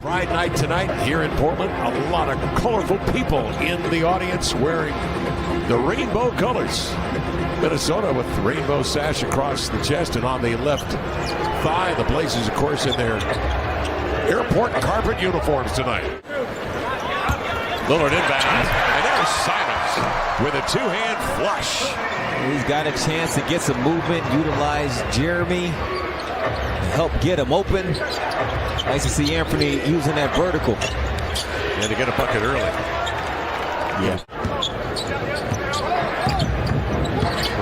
Pride night tonight here in Portland. A lot of colorful people in the audience wearing the rainbow colors. Minnesota with the rainbow sash across the chest and on the left thigh. The Blazers, of course, in their airport carpet uniforms tonight. Lillard inbound, and there's Simons with a two-hand flush. He's got a chance to get some movement, utilize Jeremy to help get him open. Nice to see Anfernee using that vertical. And to get a bucket early. Yeah.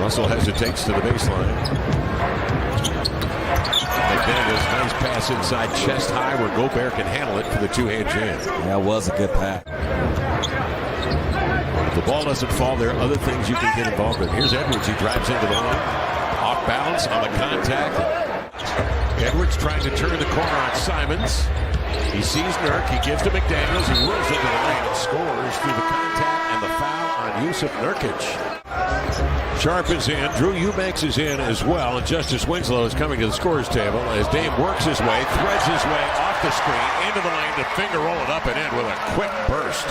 Russell hesitates to the baseline. McDaniels, nice pass inside chest high where Gobert can handle it for the two-hand jam. That was a good pass. If the ball doesn't fall, there are other things you can get involved in. Here's Edwards. He drives into the lane. Off balance on the contact. Edwards trying to turn the corner on Simons. He sees Nurk. He gives to McDaniels. He rolls into the lane and scores through the contact and the foul on Yusuf Nurkic. Sharp is in. Drew Eubanks is in as well. And Justice Winslow is coming to the scorer's table as Dame works his way, threads his way off the screen, into the lane to finger roll it up and in with a quick burst.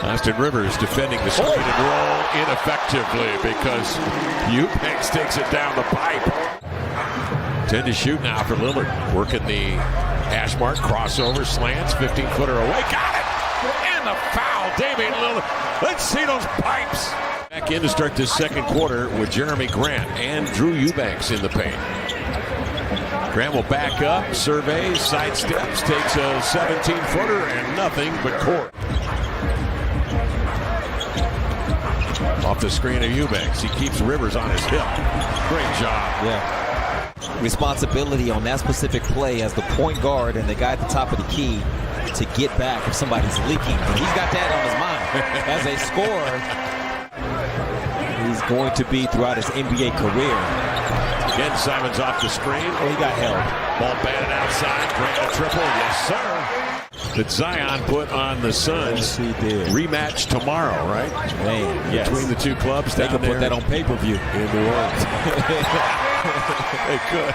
Austin Rivers defending the screen and roll ineffectively because Eubanks takes it down the pipe. 10 to shoot now for Lillard. Working the hash mark, crossover, slants, 15-footer away. Got it! And the foul, Damian Lillard. Let's see those pipes. Back in to start this second quarter with Jeremy Grant and Drew Eubanks in the paint. Grant will back up, surveys, sidesteps, takes a 17-footer and nothing but court. Off the screen of Eubanks. He keeps Rivers on his hip. Great job. Yeah. Responsibility on that specific play as the point guard and the guy at the top of the key to get back if somebody's leaking. But he's got that on his mind. As a scorer, he's going to be throughout his NBA career. Again, Simons off the screen. Oh, he got held. Ball batted outside. Grant a triple. Yes, sir. That Zion put on the Suns. Yes, he did. Rematch tomorrow, right? Man, yes. Between the two clubs. They could put that on pay-per-view. In New Orleans. They could.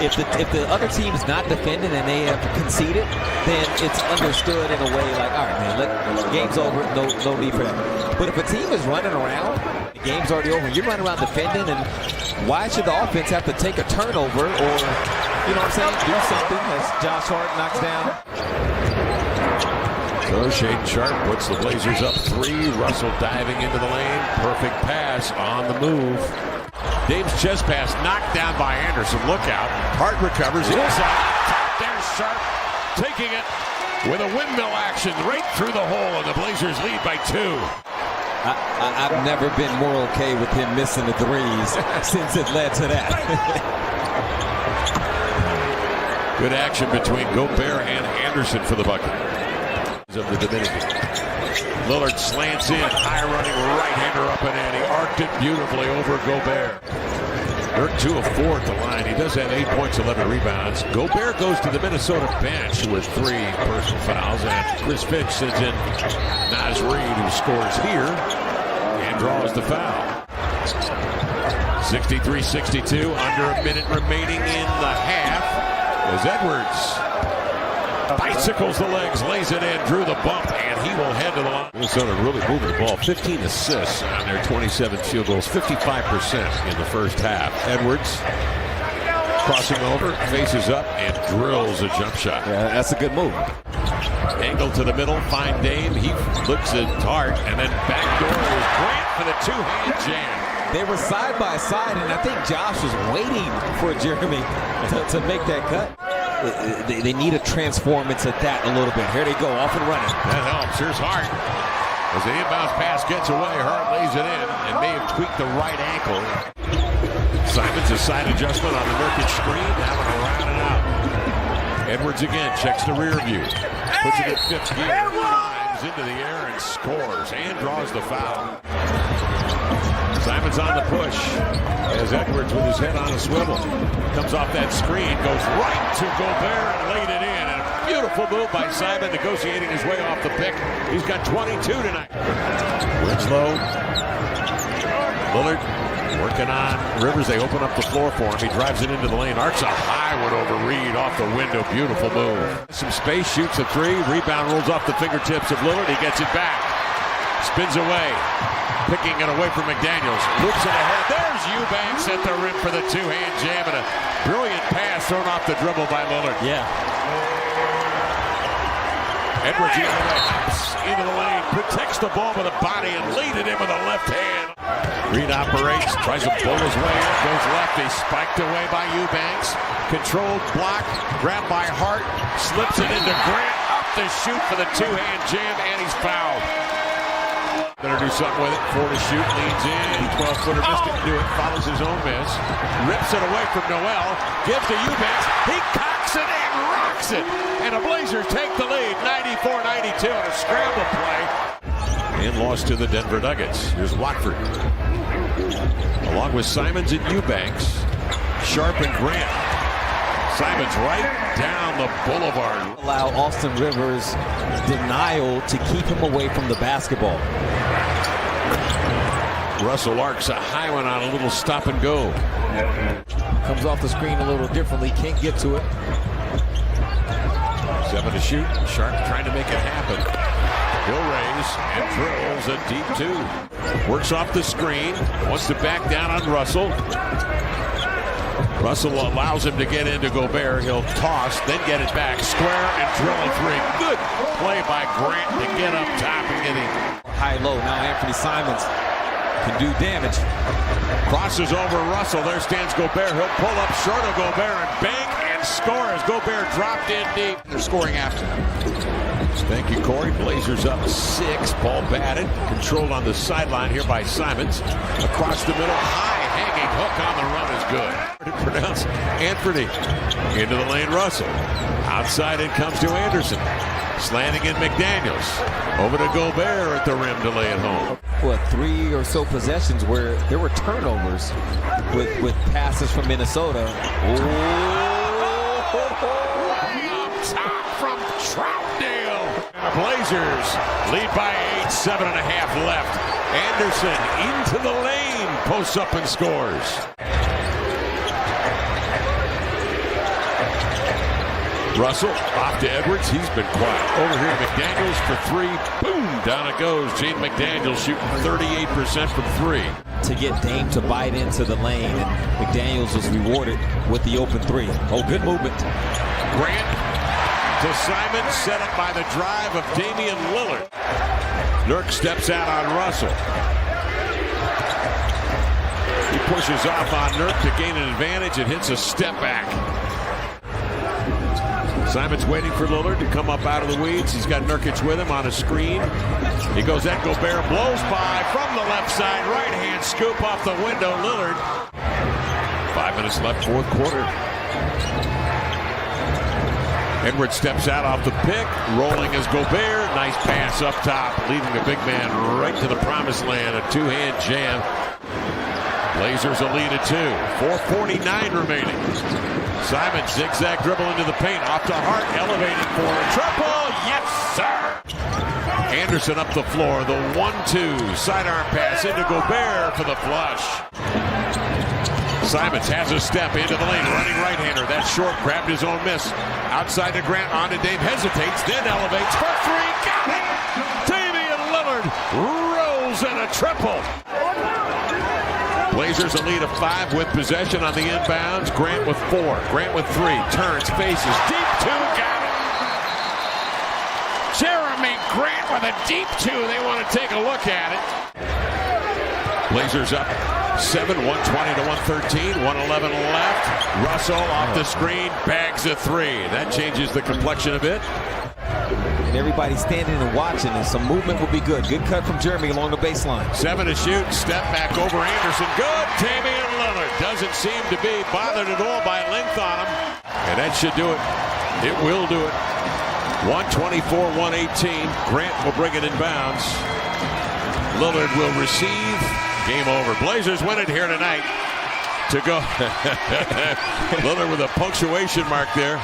If the other team is not defending and they have conceded, then it's understood in a way like, all right, man, the game's over. No need for that. But if a team is running around, the game's already over. You're running around defending, and why should the offense have to take a turnover or, you know what I'm saying, do something as Josh Hart knocks down? So Shaedon Sharpe puts the Blazers up 3. Russell diving into the lane. Perfect pass on the move. Dame's chest pass knocked down by Anderson. Look out. Hart recovers. Inside. There's Sharpe taking it with a windmill action right through the hole, and the Blazers lead by 2. I've never been more okay with him missing the threes since it led to that. Good action between Gobert and Anderson for the bucket. Of the Dominican. Lillard slants in, high running right-hander up and in. He arced it beautifully over Gobert. Dirk 2 of 4 at the line. He does have 8 points, 11 rebounds. Gobert goes to the Minnesota bench with 3 personal fouls, and Chris Finch sends in Naz Reid, who scores here and draws the foul. 63-62, under a minute remaining in the half, as Edwards bicycles the legs, lays it in, drew the bump, and he will head to the line. Minnesota really moving the ball. 15 assists on their 27 field goals, 55% in the first half. Edwards crossing over, faces up, and drills a jump shot. Yeah, that's a good move. Angle to the middle, find Dame. He looks at Hart, and then backdoor is Grant for the two-hand jam. They were side by side, and I think Josh was waiting for Jeremy to make that cut. They need to transform into that a little bit. Here they go, off and running. That helps. Here's Hart. As the inbounds pass gets away, Hart lays it in and may have tweaked the right ankle. Simons, a side adjustment on the Nurkic screen. That one around and out. Edwards again checks the rear view. Puts it in fifth gear. Climbs into the air and scores and draws the foul. Simons on the push as Edwards with his head on a swivel. Comes off that screen, goes right to Gobert and laid it in. And a beautiful move by Simon, negotiating his way off the pick. He's got 22 tonight. Winslow. Lillard works Working on Rivers. They open up the floor for him. He drives it into the lane. Arcs a high one over Reed off the window. Beautiful move. Some space, shoots a three. Rebound rolls off the fingertips of Lillard. He gets it back. Spins away. Picking it away from McDaniels. Loops it ahead. There's Eubanks at the rim for the two-hand jam. And a brilliant pass thrown off the dribble by Lillard. Yeah. Edwards into the lane, protects the ball with a body and lead it in with a left hand. Reed operates, tries to pull his way in, goes left. He's spiked away by Eubanks. Controlled block, grabbed by Hart, slips it into Grant, up the shoot for the two-hand jam, and he's fouled. Better do something with it. 4 to shoot, leans in. 12-footer missed it, do it, follows his own miss. Rips it away from Noel, gives to Eubanks. He cocks it and rocks it. And the Blazers take the lead, 94-92 on a scramble play. And lost to the Denver Nuggets. Here's Watford. Along with Simons and Eubanks. Sharp and Grant. Simons right down the boulevard. Allow Austin Rivers denial to keep him away from the basketball. Russell arcs a high one on a little stop and go. Comes off the screen a little differently, can't get to it. 7 to shoot. Sharp trying to make it happen. He'll raise and drills a deep 2. Works off the screen. Wants to back down on Russell. Russell allows him to get into Gobert. He'll toss, then get it back. Square and drill a 3. Good play by Grant to get up top and get him. High-low. Now Anfernee Simons can do damage. Crosses over Russell. There stands Gobert. He'll pull up short of Gobert and bank and score as Gobert dropped in deep. They're scoring after. Thank you, Corey. Blazers up 6. Ball batted. Controlled on the sideline here by Simons. Across the middle. High hanging hook on the run is good. To pronounce Anfernee. Into the lane, Russell. Outside it comes to Anderson. Slanting in McDaniels. Over to Gobert at the rim to lay it home. What, 3 or so possessions where there were turnovers with passes from Minnesota. Top from Troutdale. The Blazers lead by 8, 7.5 left. Anderson into the lane, posts up and scores. Russell off to Edwards. He's been quiet. Over here, McDaniels for 3. Boom! Down it goes. Jaden McDaniels shooting 38% from 3. To get Dame to bite into the lane, and McDaniels was rewarded with the open 3. Oh, good movement. Grant to Simons, set up by the drive of Damian Lillard. Nurk steps out on Russell. He pushes off on Nurk to gain an advantage and hits a step back. Simons waiting for Lillard to come up out of the weeds. He's got Nurkic with him on a screen. He goes at Gobert, blows by from the left side. Right hand scoop off the window. Lillard. 5 minutes left, 4th quarter. Edwards steps out off the pick. Rolling is Gobert. Nice pass up top, leading the big man right to the promised land. A 2-hand jam. Blazers a lead at 2. 4:49 remaining. Simons zigzag dribble into the paint. Off to Hart, elevating for a triple. Yes, sir. Anderson up the floor. The 1-2 sidearm pass into Gobert for the flush. Simons has a step into the lane. Running right-hander. That's short. Grabbed his own miss. Outside to Grant. On to Dame. Hesitates. Then elevates for 3. Got it. Damian Lillard rolls in a triple. Blazers a lead of 5 with possession on the inbounds. Grant with 4. Grant with 3. Turns, faces. Deep 2. Got it. Jeremy Grant with a deep 2. They want to take a look at it. Blazers up 7, 120 to 113. 111 left. Russell off the screen. Bags a 3. That changes the complexion a bit. And everybody standing and watching, and some movement will be good. Good cut from Jeremy along the baseline. 7 to shoot. Step back over Anderson. Good. Damian Lillard doesn't seem to be bothered at all by length on him. And that should do it. It will do it. 124-118. Grant will bring it in bounds. Lillard will receive. Game over. Blazers win it here tonight. To go. Lillard with a punctuation mark there.